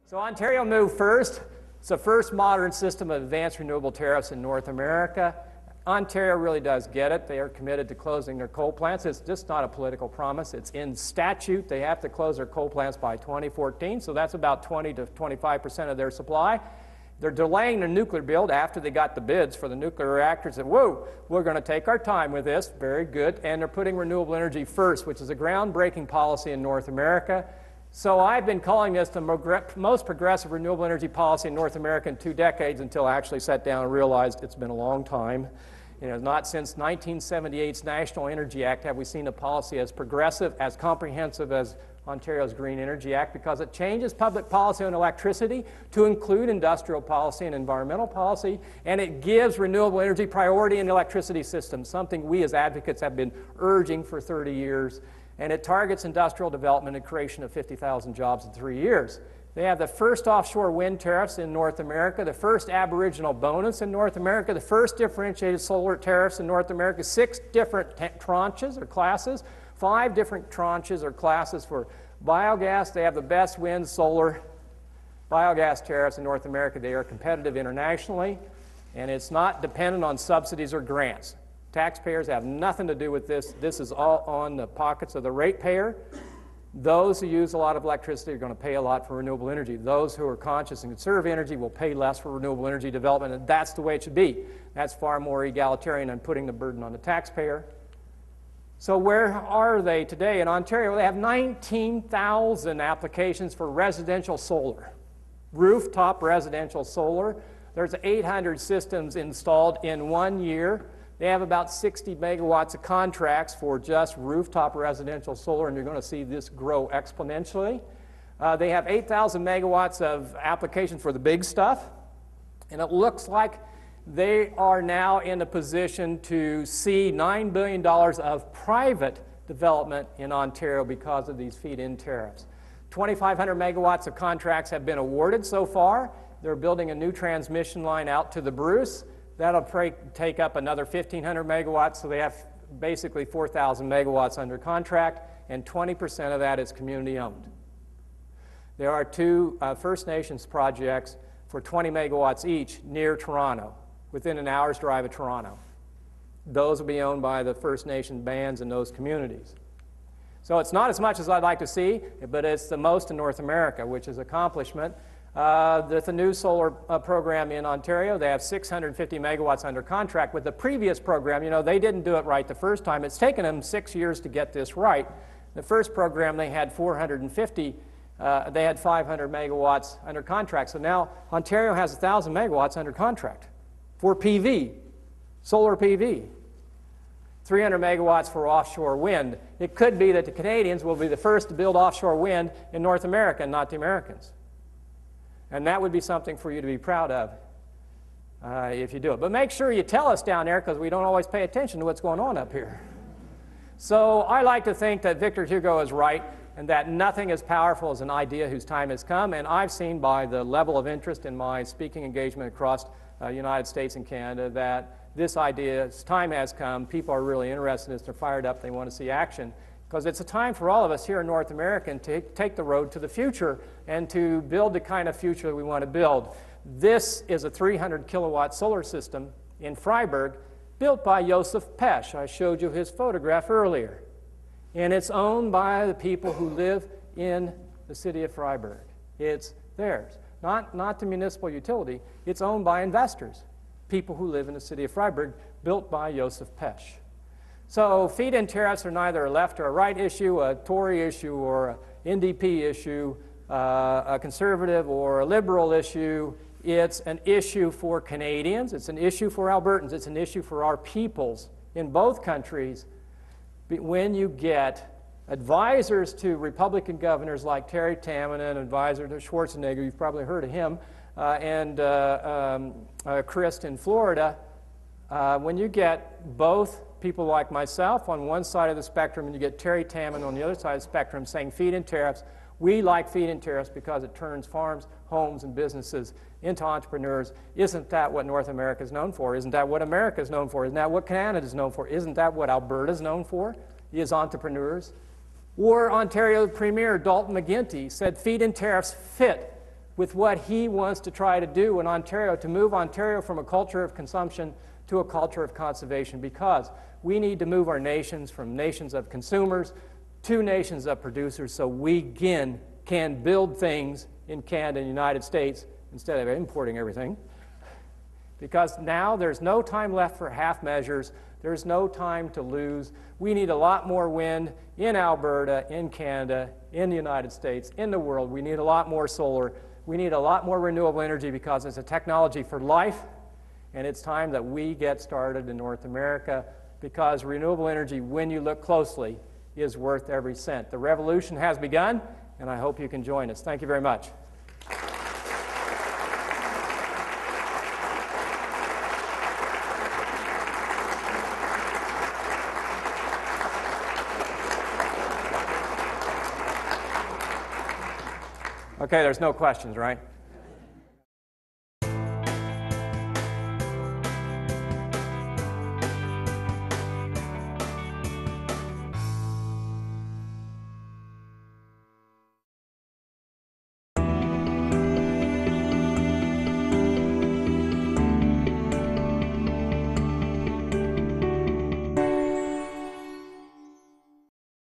So Ontario moved first. It's the first modern system of advanced renewable tariffs in North America. Ontario really does get it. They are committed to closing their coal plants. It's just not a political promise. It's in statute. They have to close their coal plants by 2014, so that's about 20 to 25% of their supply. They're delaying their nuclear build after they got the bids for the nuclear reactors. And whoa, we're going to take our time with this. Very good. And they're putting renewable energy first, which is a groundbreaking policy in North America. So I've been calling this the most progressive renewable energy policy in North America in 2 decades until I actually sat down and realized it's been a long time. You know, not since 1978's National Energy Act have we seen a policy as progressive, as comprehensive as Ontario's Green Energy Act, because it changes public policy on electricity to include industrial policy and environmental policy, and it gives renewable energy priority in the electricity system, something we as advocates have been urging for 30 years. And it targets industrial development and creation of 50,000 jobs in 3 years. They have the first offshore wind tariffs in North America, the first Aboriginal bonus in North America, the first differentiated solar tariffs in North America, 6 different tranches or classes, 5 different tranches or classes for biogas. They have the best wind, solar, biogas tariffs in North America. They are competitive internationally, and it's not dependent on subsidies or grants. Taxpayers have nothing to do with this. This is all on the pockets of the ratepayer. Those who use a lot of electricity are going to pay a lot for renewable energy. Those who are conscious and conserve energy will pay less for renewable energy development, and that's the way it should be. That's far more egalitarian than putting the burden on the taxpayer. So where are they today? In Ontario, they have 19,000 applications for residential solar, rooftop residential solar. There's 800 systems installed in 1 year. They have about 60 megawatts of contracts for just rooftop residential solar, and you're going to see this grow exponentially. They have 8,000 megawatts of applications for the big stuff, and it looks like they are now in a position to see $9 billion of private development in Ontario because of these feed-in tariffs. 2,500 megawatts of contracts have been awarded so far. They're building a new transmission line out to the Bruce. That'll take up another 1,500 megawatts, so they have basically 4,000 megawatts under contract, and 20% of that is community-owned. There are 2 First Nations projects for 20 megawatts each near Toronto, within an hour's drive of Toronto. Those will be owned by the First Nation bands in those communities. So it's not as much as I'd like to see, but it's the most in North America, which is an accomplishment. There's a new solar program in Ontario. They have 650 megawatts under contract. With the previous program, you know, they didn't do it right the first time. It's taken them 6 years to get this right. The first program, they had 450. They had 500 megawatts under contract. So now Ontario has 1,000 megawatts under contract for PV, solar PV. 300 megawatts for offshore wind. It could be that the Canadians will be the first to build offshore wind in North America, not the Americans. And that would be something for you to be proud of if you do it. But make sure you tell us down there, because we don't always pay attention to what's going on up here. So I like to think that Victor Hugo is right, and that nothing as powerful as an idea whose time has come. And I've seen by the level of interest in my speaking engagement across the United States and Canada that this idea's time has come. People are really interested in this. They're fired up. They want to see action. Because it's a time for all of us here in North America to take the road to the future and to build the kind of future that we want to build. This is a 300 kilowatt solar system in Freiburg built by Joseph Pesch. I showed you his photograph earlier. And it's owned by the people who live in the city of Freiburg. It's theirs. Not the municipal utility. It's owned by investors, people who live in the city of Freiburg, built by Joseph Pesch. So feed-in tariffs are neither a left or a right issue, a Tory issue or an NDP issue, a conservative or a liberal issue. It's an issue for Canadians. It's an issue for Albertans. It's an issue for our peoples in both countries. When you get advisors to Republican governors like Terry Tamminen, advisor to Schwarzenegger, you've probably heard of him, and Christ in Florida, when you get both people like myself on one side of the spectrum and you get Terry Tamminen on the other side of the spectrum saying feed-in tariffs, we like feed-in tariffs because it turns farms, homes, and businesses into entrepreneurs. Isn't that what North America is known for? Isn't that what America is known for? Isn't that what Canada is known for? Isn't that what Alberta is known for? Is entrepreneurs. Or Ontario Premier Dalton McGuinty said feed-in tariffs fit with what he wants to try to do in Ontario, to move Ontario from a culture of consumption to a culture of conservation, because we need to move our nations from nations of consumers to nations of producers so we can build things in Canada and the United States instead of importing everything. Because now there's no time left for half measures. There's no time to lose. We need a lot more wind in Alberta, in Canada, in the United States, in the world. We need a lot more solar. We need a lot more renewable energy because it's a technology for life, and it's time that we get started in North America, because renewable energy, when you look closely, is worth every cent. The revolution has begun, and I hope you can join us. Thank you very much. Okay, there's no questions, right?